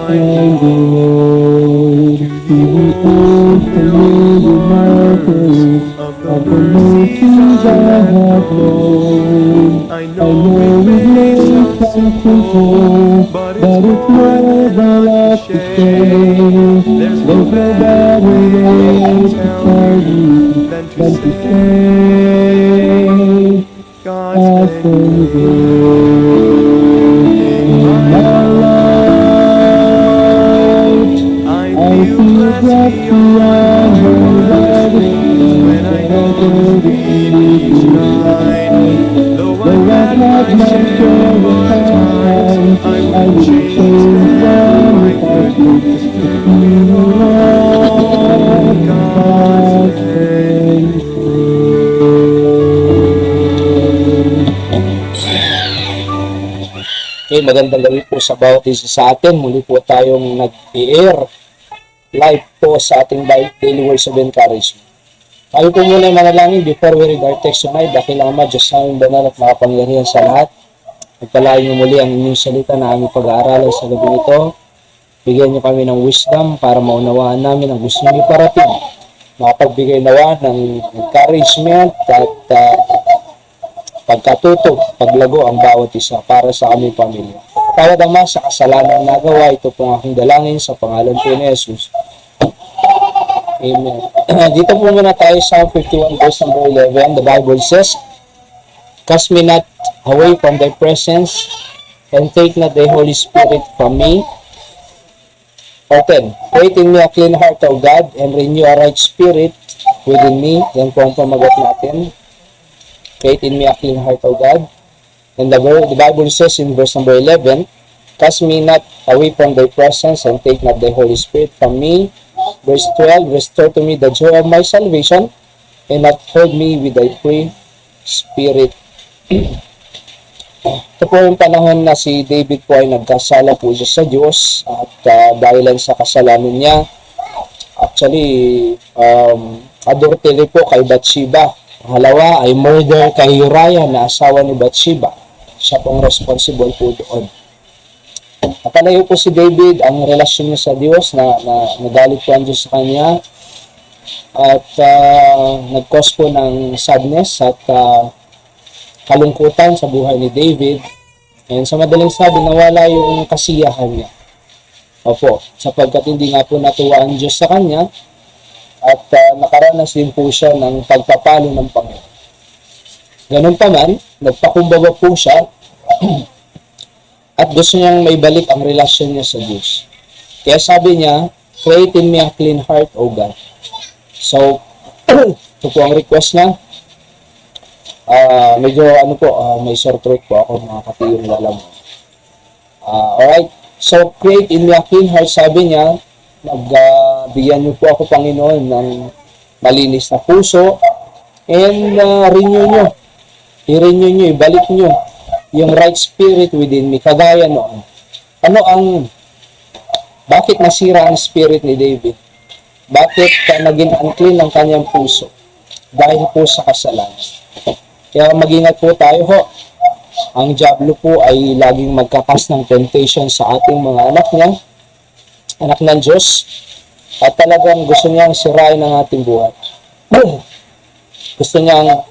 and the road to the earth, the living markers of the mercies I have known. I know it may sound simple, but it's more than I have to say. There's no better way to tell you than to say God's been good in my life. I feel blessed beyond words when I go to sleep each night. Though I've had my share of hard times, I would change them if I could. Lord, God's been Okay, magandang gabi po sa bawat isa sa atin. Muli po tayong nag-i-air live po sa ating daily words of encouragement. Tayo po muna manalangin before we read our text tonight. Dakilang Ama, Diyos namin banal at makapangyarihan sa lahat. Pagpalain niyo muli ang inyong salita na aming pag-aaralan sa gabi ito. Bigyan niyo kami ng wisdom para maunawaan namin ang gusto niyo parating. Makapagbigay nawa ng encouragement at pagkatuto, paglago ang bawat isa para sa aming pamilya. Tawad Ama sa kasalanan nagawa, ito pong aking dalangin sa pangalan po ni Jesus. Amen. Dito po muna tayo sa 51 verse number 11. The Bible says, "Cast me not away from thy presence, and take not thy Holy Spirit from me." Or 10. "Create in me a clean heart, O God, and renew a right spirit within me." Yan po ang pamagat natin. Create in me a clean heart, O God. And the Bible says in verse number 11, "Cast me not away from thy presence, and take not thy Holy Spirit from me." Verse 12, "Restore to me the joy of my salvation, and uphold me with thy free spirit." Ito po yung panahon na si David po ay nagkasala po siya sa Diyos, at dahilan sa kasalanan niya, actually, adultery po kay Bathsheba. Pangalawa ay murder kay Uriah na asawa ni Bathsheba. Siya pong responsible po doon. Napalayo po si David ang relasyon niya sa Diyos, na nagalit po ang Diyos sa kanya, at nag-cause po ng sadness at kalungkutan sa buhay ni David. And sa madaling sabi, nawala yung kasiyahan niya. Opo, sapagkat hindi nga po natuwa ang Diyos sa kanya, at nakaranas din po siya ng pagpapalo ng Panginoon. Ganun pa man, nagpakumbaba po siya at gusto niyang maibalik ang relasyon niya sa Diyos. Kaya sabi niya, "Create in me a clean heart, O God." So, ito po ang request niya. Medyo may sore throat po ako, mga katiyong lalamang. Alright, so create in me a clean heart, sabi niya, bigyan niyo po ako, Panginoon, ng malinis na puso, and i-renew niyo, ibalik niyo yung right spirit within me, kagaya noon. Bakit nasira ang spirit ni David? Bakit naging unclean ang kanyang puso? Dahil po sa kasalanan. Kaya mag-ingat po tayo ho. Ang diablo po ay laging magkakas ng temptation sa ating mga anak ng Diyos, at talagang gusto niyang sirain ang ating buhay. Gusto niyang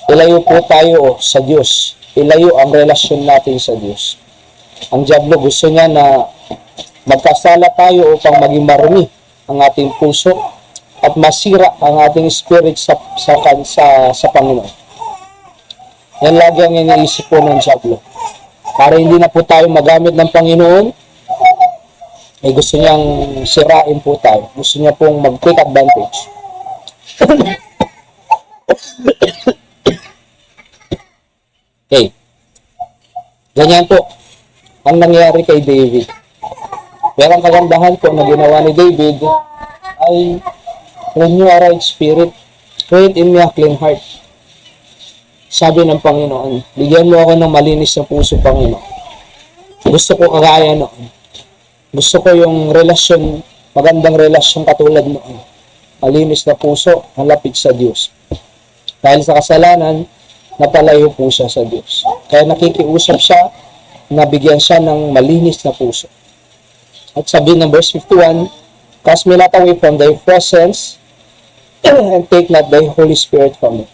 ilayo po tayo sa Diyos, ilayo ang relasyon natin sa Diyos. Ang diablo gusto niya na magkasala tayo upang maging marumi ang ating puso at masira ang ating spirit sa Panginoon. Yan lagi ang iniisip po ng diablo. Para hindi na po tayo magamit ng Panginoon, gusto niyang sirain po tayo. Gusto niya pong mag-take advantage. Okay. Ganyan po ang nangyari kay David. Pero ang kagandahan po na ginawa ni David ay renew a right spirit, create in me a clean heart. Sabi ng Panginoon, bigyan mo ako ng malinis na puso, Panginoon. Gusto ko kagaya noon. Gusto ko yung relasyon, magandang relasyon katulad noon. Malinis na puso, malapit sa Diyos. Dahil sa kasalanan, napalayo po siya sa Diyos. Kaya nakikiusap siya, nabigyan siya ng malinis na puso. At sabi ng verse 51, cast me not away from thy presence, and take not thy Holy Spirit from me.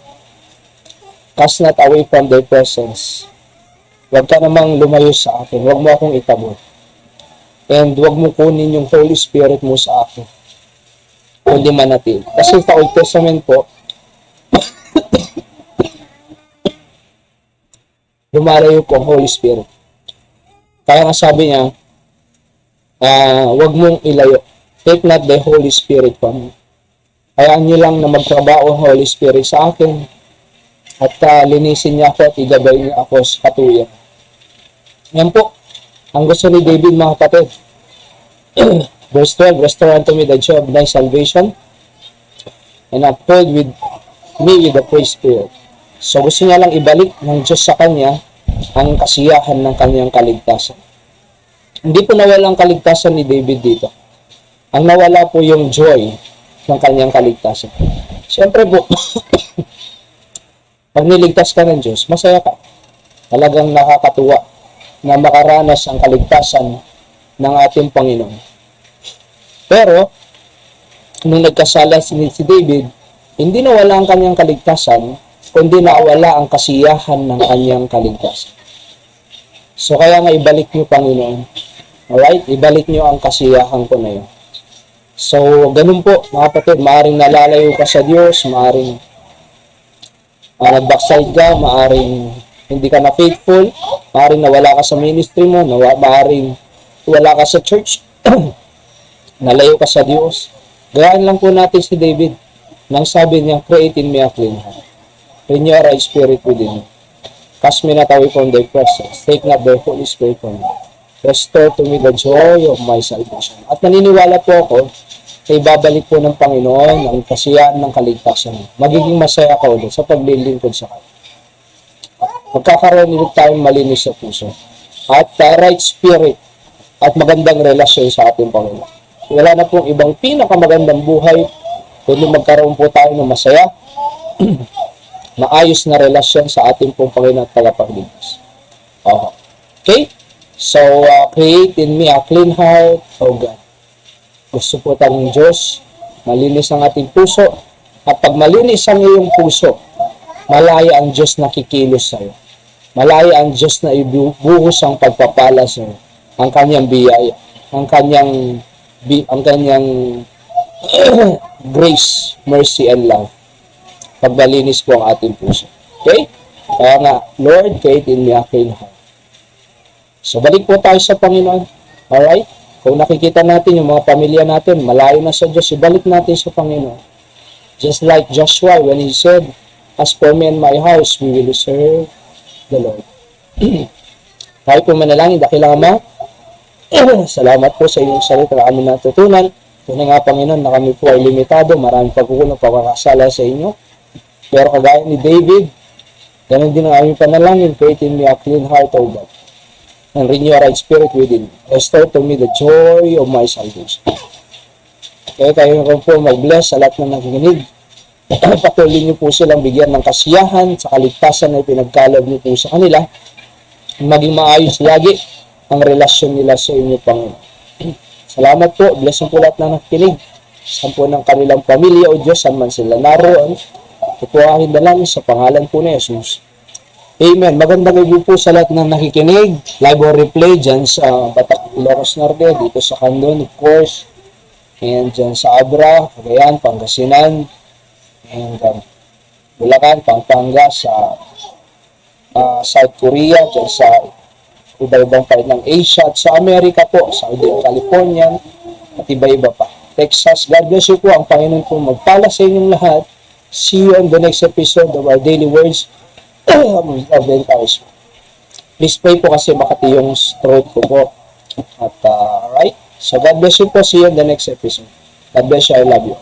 Cast not away from thy presence. Huwag ka namang lumayo sa akin. Huwag mo akong itabon. And huwag mo kunin yung Holy Spirit mo sa akin. Kundi manatil. Kasi sa Old Testament po, lumalayo po ang Holy Spirit. Kaya nga sabi niya, huwag mong ilayo. Take not the Holy Spirit from me. Hayaan niyo lang na magtrabaho ang Holy Spirit sa akin at linisin niya ako at igabay niya ako sa katuyan. Yan po ang gusto ni David, mga kapatid. Verse 12, restore unto me the joy of thy salvation and uphold with me with the praise spirit. So gusto niya lang ibalik ng Diyos sa kanya ang kasiyahan ng kanyang kaligtasan. Hindi po nawala ang kaligtasan ni David dito. Ang nawala po yung joy ng kanyang kaligtasan. Siyempre po, pag niligtas ka ng Diyos, masaya ka. Talagang nakakatuwa na makaranas ang kaligtasan ng ating Panginoon. Pero, nung nagkasala si David, hindi nawala ang kanyang kaligtasan, kundi nawala ang kasiyahan ng kanyang kaligtasan. So, kaya nga ibalik niyo, Panginoon. Alright? Ibalik niyo ang kasiyahan ko na yun. So, ganun po, mga kapatid, maaaring nalalayo ka sa Diyos, maaaring nag-backside ka, maaaring hindi ka na faithful, maaaring nawala ka sa ministry mo, maaaring wala ka sa church, nalayo ka sa Diyos. Gayaan lang po natin si David nang sabi niya, create in me a clean heart. Renew a right spirit within me. Cast me not away from thy presence. Take not thy Holy Spirit from me. Restore to me the joy of my salvation. At naniniwala po ako, ay babalik po ng Panginoon ang kasiyahan ng kaligtasan. Magiging masaya ka ulit sa paglilingkod sa Kanya. Magkakaroon ulit tayong malinis sa puso. At right spirit at magandang relasyon sa ating Panginoon. Wala na pong ibang pinakamagandang buhay kundi magkaroon po tayo ng masaya, maayos na relasyon sa ating pong Panginoon at tagapagligtas. Okay? So, create in me a clean heart, O God. Gusto po tayong Diyos, malinis ang ating puso. At pag malinis ang iyong puso, malaya ang Diyos na kikilos sa iyo. Malaya ang Diyos na ibuhos ang pagpapala sa iyo. Ang kanyang biyaya, ang kanyang grace, mercy, and love. Pag malinis po ang ating puso. Okay? Kaya nga, Lord, create in me a clean heart. So, balik po tayo sa Panginoon. Alright? Kung nakikita natin yung mga pamilya natin, malayo na sa Diyos, ibalik natin sa Panginoon. Just like Joshua when he said, as for me and my house, we will serve the Lord. Tayo po manalangin, dakilang Ama, salamat po sa inyong salita na kami natutunan. Tunay nga, Panginoon, na kami po ay limitado, maraming pagkukulang, pagkakasala sa inyo. Pero kagaya ni David, ganun din ang aming panalangin, create in me a clean heart, O God, and renew a right spirit within me. Restore to me the joy of my salvation. Kaya kayo po mag-bless sa lahat ng nakikinig. Patuloy niyo po silang bigyan ng kasiyahan sa kaligtasan na pinagkaloob niyo po sa kanila. Maging maayos lagi ang relasyon nila sa inyo, Panginoon. Salamat po. Bless po lahat ng nakikinig. Saan po ng kanilang pamilya o Diyos, saan man sila naroon. Ito po ang aking dalangin sa pangalan po ni Jesus. Amen. Magandang gabi po sa lahat ng nakikinig. Live or replay dyan sa Batak, Ilocos Norte, dito sa Candon, of course. And dyan sa Abra, Cagayan, Pangasinan, and Bulacan, Pampanga, sa South Korea, dyan sa iba-ibang part ng Asia, at sa Amerika po, Saudi, California, at iba-iba pa. Texas, God bless you po. Ang Panginoon po magpala sa inyong lahat. See you on the next episode of our Daily Words of encouragement. Please pray po kasi makati yung throat ko po. At alright. So God bless you po. See you in the next episode. God bless you. I love you.